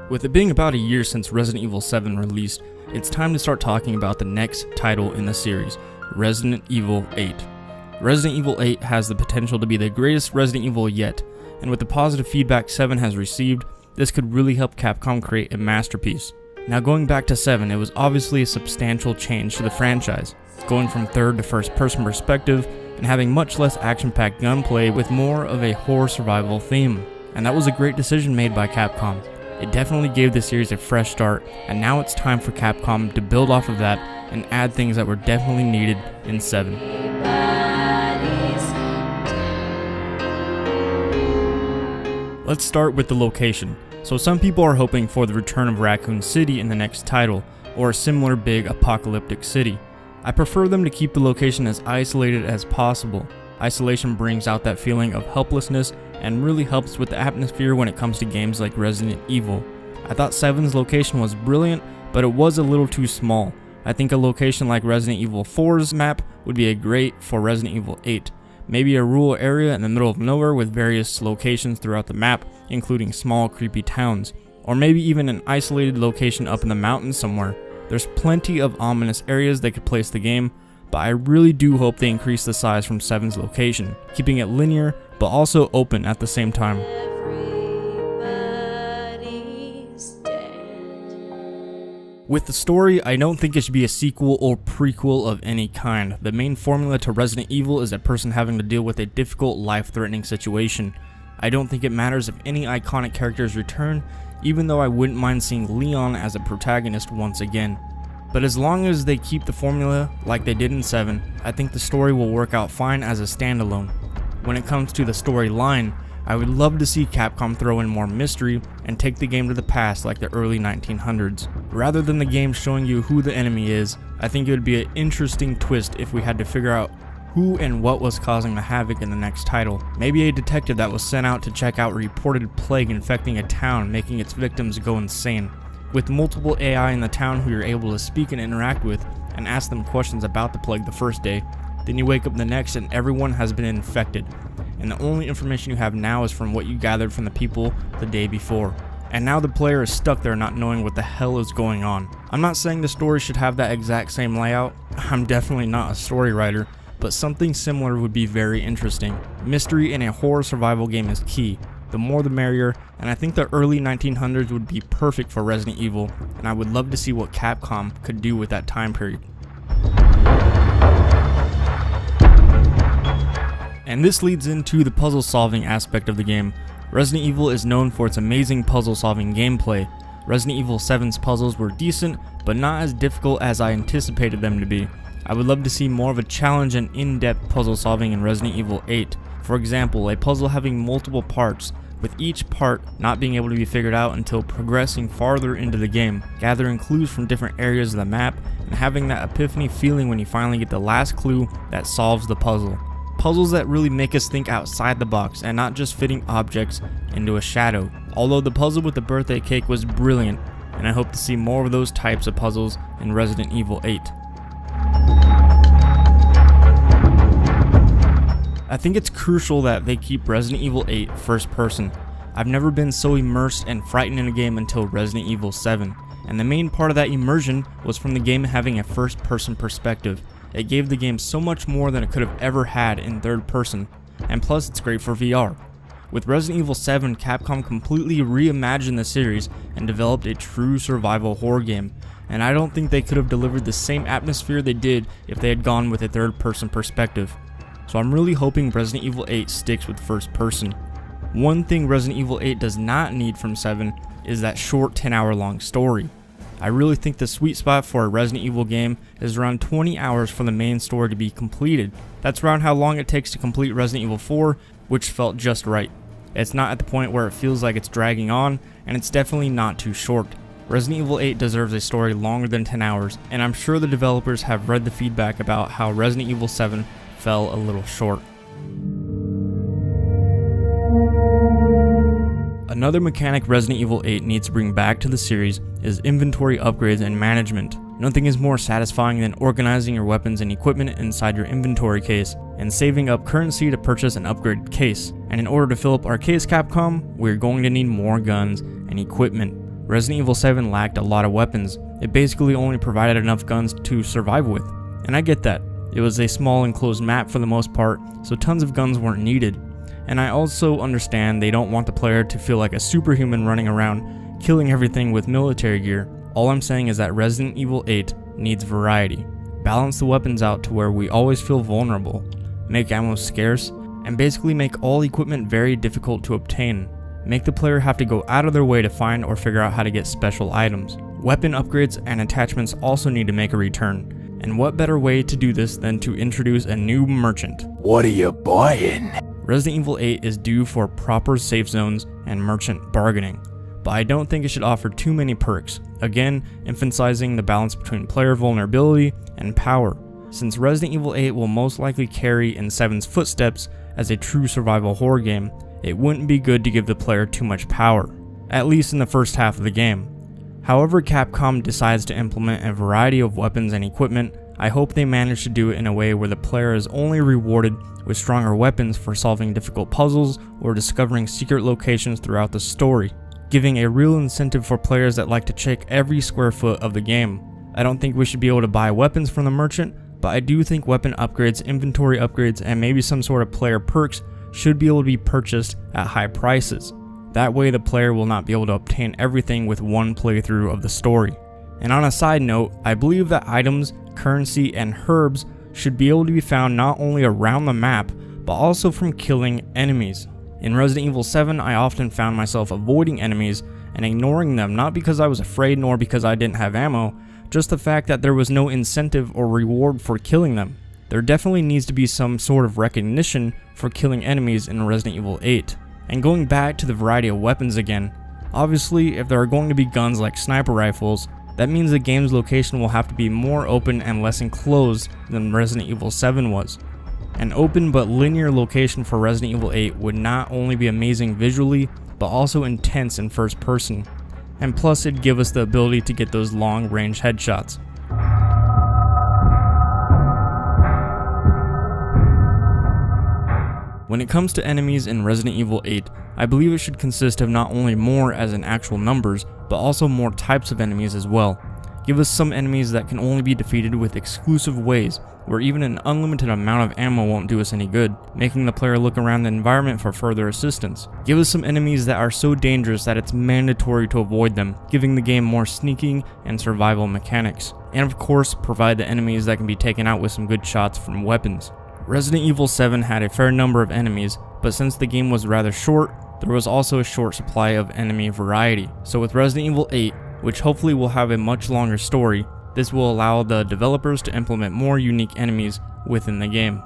With it being about a year since Resident Evil 7 released, it's time to start talking about the next title in the series, Resident Evil 8. Resident Evil 8 has the potential to be the greatest Resident Evil yet, and with the positive feedback 7 has received, this could really help Capcom create a masterpiece. Now going back to 7, it was obviously a substantial change to the franchise, going from third to first person perspective, and having much less action-packed gunplay with more of a horror survival theme. And that was a great decision made by Capcom. It definitely gave the series a fresh start, and now it's time for Capcom to build off of that and add things that were definitely needed in 7. Let's start with the location. So some people are hoping for the return of Raccoon City in the next title, or a similar big apocalyptic city. I prefer them to keep the location as isolated as possible. Isolation brings out that feeling of helplessness and really helps with the atmosphere when it comes to games like Resident Evil. I thought 7's location was brilliant, but it was a little too small. I think a location like Resident Evil 4's map would be great for Resident Evil 8. Maybe a rural area in the middle of nowhere with various locations throughout the map, including small creepy towns. Or maybe even an isolated location up in the mountains somewhere. There's plenty of ominous areas they could place the game, but I really do hope they increase the size from 7's location, keeping it linear but also open at the same time. With the story, I don't think it should be a sequel or prequel of any kind. The main formula to Resident Evil is a person having to deal with a difficult, life-threatening situation. I don't think it matters if any iconic characters return, even though I wouldn't mind seeing Leon as a protagonist once again. But as long as they keep the formula like they did in 7, I think the story will work out fine as a standalone. When it comes to the storyline, I would love to see Capcom throw in more mystery and take the game to the past like the early 1900s. Rather than the game showing you who the enemy is, I think it would be an interesting twist if we had to figure out who and what was causing the havoc in the next title. Maybe a detective that was sent out to check out a reported plague infecting a town, making its victims go insane. With multiple AI in the town who you're able to speak and interact with and ask them questions about the plague the first day, then you wake up the next and everyone has been infected. And the only information you have now is from what you gathered from the people the day before. And now the player is stuck there not knowing what the hell is going on. I'm not saying the story should have that exact same layout. I'm definitely not a story writer, but something similar would be very interesting. Mystery in a horror survival game is key. The more the merrier, and I think the early 1900s would be perfect for Resident Evil, and I would love to see what Capcom could do with that time period. And this leads into the puzzle solving aspect of the game. Resident Evil is known for its amazing puzzle solving gameplay. Resident Evil 7's puzzles were decent, but not as difficult as I anticipated them to be. I would love to see more of a challenge and in-depth puzzle solving in Resident Evil 8. For example, a puzzle having multiple parts, with each part not being able to be figured out until progressing farther into the game, gathering clues from different areas of the map, and having that epiphany feeling when you finally get the last clue that solves the puzzle. Puzzles that really make us think outside the box and not just fitting objects into a shadow. Although the puzzle with the birthday cake was brilliant, and I hope to see more of those types of puzzles in Resident Evil 8. I think it's crucial that they keep Resident Evil 8 first person. I've never been so immersed and frightened in a game until Resident Evil 7, and the main part of that immersion was from the game having a first person perspective. It gave the game so much more than it could have ever had in third person, and plus it's great for VR. With Resident Evil 7, Capcom completely reimagined the series and developed a true survival horror game, and I don't think they could have delivered the same atmosphere they did if they had gone with a third person perspective. So I'm really hoping Resident Evil 8 sticks with first person. One thing Resident Evil 8 does not need from 7 is that short 10-hour long story. I really think the sweet spot for a Resident Evil game is around 20 hours for the main story to be completed. That's around how long it takes to complete Resident Evil 4, which felt just right. It's not at the point where it feels like it's dragging on, and it's definitely not too short. Resident Evil 8 deserves a story longer than 10 hours, and I'm sure the developers have read the feedback about how Resident Evil 7 fell a little short. Another mechanic Resident Evil 8 needs to bring back to the series is inventory upgrades and management. Nothing is more satisfying than organizing your weapons and equipment inside your inventory case and saving up currency to purchase an upgraded case. And in order to fill up our case, Capcom, we're going to need more guns and equipment. Resident Evil 7 lacked a lot of weapons. It basically only provided enough guns to survive with. And I get that. It was a small enclosed map for the most part, so tons of guns weren't needed. And I also understand they don't want the player to feel like a superhuman running around killing everything with military gear. All I'm saying is that Resident Evil 8 needs variety. Balance the weapons out to where we always feel vulnerable, make ammo scarce, and basically make all equipment very difficult to obtain. Make the player have to go out of their way to find or figure out how to get special items. Weapon upgrades and attachments also need to make a return. And what better way to do this than to introduce a new merchant? What are you buying? Resident Evil 8 is due for proper safe zones and merchant bargaining, but I don't think it should offer too many perks, again emphasizing the balance between player vulnerability and power. Since Resident Evil 8 will most likely carry in 7's footsteps as a true survival horror game, it wouldn't be good to give the player too much power, at least in the first half of the game. However Capcom decides to implement a variety of weapons and equipment, I hope they manage to do it in a way where the player is only rewarded with stronger weapons for solving difficult puzzles or discovering secret locations throughout the story, giving a real incentive for players that like to check every square foot of the game. I don't think we should be able to buy weapons from the merchant, but I do think weapon upgrades, inventory upgrades, and maybe some sort of player perks should be able to be purchased at high prices. That way the player will not be able to obtain everything with one playthrough of the story. And on a side note, I believe that items, currency, and herbs should be able to be found not only around the map, but also from killing enemies. In Resident Evil 7, I often found myself avoiding enemies and ignoring them, not because I was afraid nor because I didn't have ammo, just the fact that there was no incentive or reward for killing them. There definitely needs to be some sort of recognition for killing enemies in Resident Evil 8. And going back to the variety of weapons again, obviously if there are going to be guns like sniper rifles, that means the game's location will have to be more open and less enclosed than Resident Evil 7 was. An open but linear location for Resident Evil 8 would not only be amazing visually, but also intense in first person. And plus it'd give us the ability to get those long range headshots. When it comes to enemies in Resident Evil 8, I believe it should consist of not only more as in actual numbers, but also more types of enemies as well. Give us some enemies that can only be defeated with exclusive ways, where even an unlimited amount of ammo won't do us any good, making the player look around the environment for further assistance. Give us some enemies that are so dangerous that it's mandatory to avoid them, giving the game more sneaking and survival mechanics. And of course, provide the enemies that can be taken out with some good shots from weapons. Resident Evil 7 had a fair number of enemies, but since the game was rather short, there was also a short supply of enemy variety. So with Resident Evil 8, which hopefully will have a much longer story, this will allow the developers to implement more unique enemies within the game.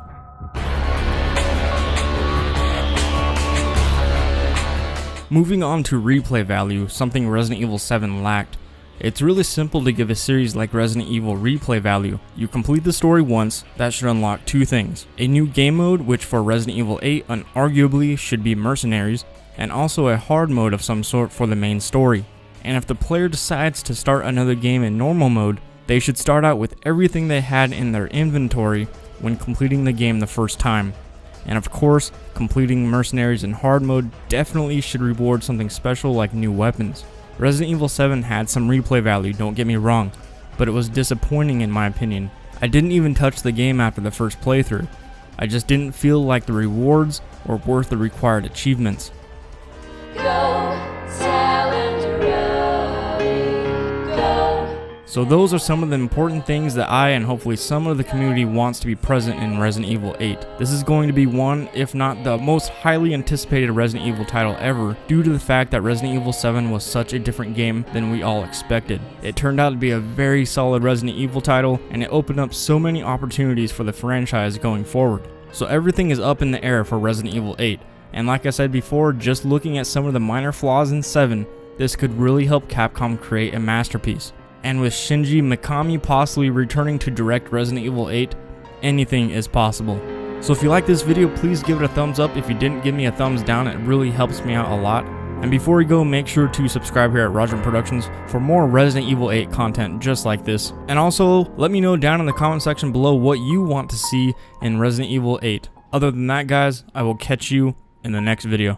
Moving on to replay value, something Resident Evil 7 lacked. It's really simple to give a series like Resident Evil replay value. You complete the story once, that should unlock two things. A new game mode, which for Resident Evil 8 unarguably should be mercenaries, and also a hard mode of some sort for the main story. And if the player decides to start another game in normal mode, they should start out with everything they had in their inventory when completing the game the first time. And of course, completing mercenaries in hard mode definitely should reward something special like new weapons. Resident Evil 7 had some replay value, don't get me wrong, but it was disappointing in my opinion. I didn't even touch the game after the first playthrough. I just didn't feel like the rewards were worth the required achievements. So those are some of the important things that I and hopefully some of the community wants to be present in Resident Evil 8. This is going to be one, if not the most highly anticipated Resident Evil title ever, due to the fact that Resident Evil 7 was such a different game than we all expected. It turned out to be a very solid Resident Evil title, and it opened up so many opportunities for the franchise going forward. So everything is up in the air for Resident Evil 8, and like I said before, just looking at some of the minor flaws in 7, this could really help Capcom create a masterpiece. And with Shinji Mikami possibly returning to direct Resident Evil 8, anything is possible. So if you like this video, please give it a thumbs up. If you didn't, give me a thumbs down, it really helps me out a lot. And before we go, make sure to subscribe here at Roger Productions for more Resident Evil 8 content just like this. And also, let me know down in the comment section below what you want to see in Resident Evil 8. Other than that, guys, I will catch you in the next video.